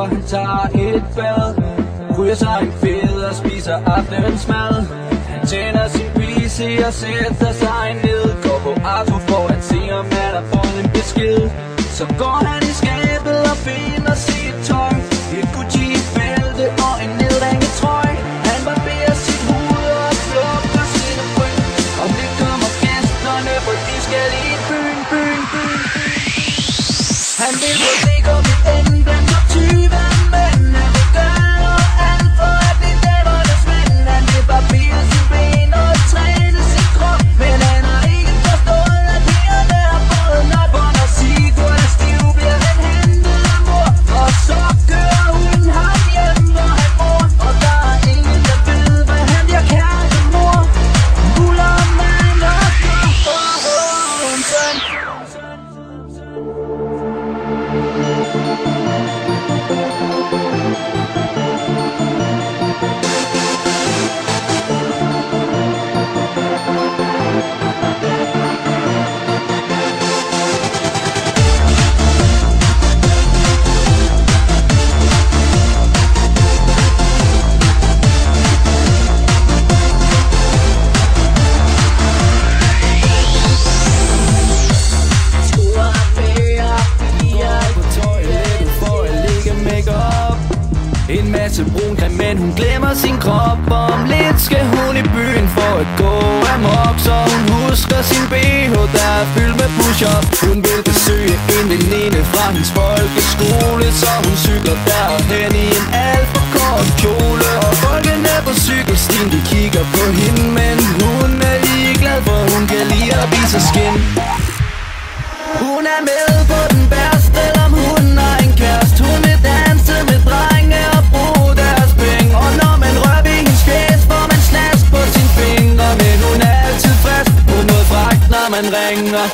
og han tager et bad. Ryger sig en fed og spiser aftensmad. Han tænder sin PC og sætter sig ned. Går på Arto for at se om han har fået en besked. Så går han i skabet og finder sit tøj. Et Gucci-bælte og en nedringet trøje. Han barberer sit hoved og plukker sine bryn. Om det kommer gæsterne, for de skal i byen. Han vil på det komme i enden blandt top 20 mænd. Han vil gøre alt for at blive damernes ven. Han vil barbere sin ben og træne sin krop. Men han har ikke forstået, at pigerne har fået nok. For når Sigurd er stiv, bliver han hentet af mor. Og så kører hun ham hjem, hvor han bor. Og der er ingen, der ved, hvad han bliver kærlig mor. Muller mand og Hånsen. En masse brun creme, men hun glemmer sin krop. Om lidt skal hun i byen for at gå amok. Så hun husker sin BH, der er fyldt med push-up. Hun vil besøge en veninde fra hendes folkeskole. Så hun cykler derhen i en alt for kort kjole. Og folkene på cykelstien, de kigger på hende. Men hun er ligeglad, for hun kan lide at vise skin. Hun er med på den værste, om hun har en kæreste. Hun vil danse med drenge og bruge deres penge. Og når man rører ved hendes fjes, får man snask på sine fingre. Men hun er altid frisk på noget fragt, når man ringer.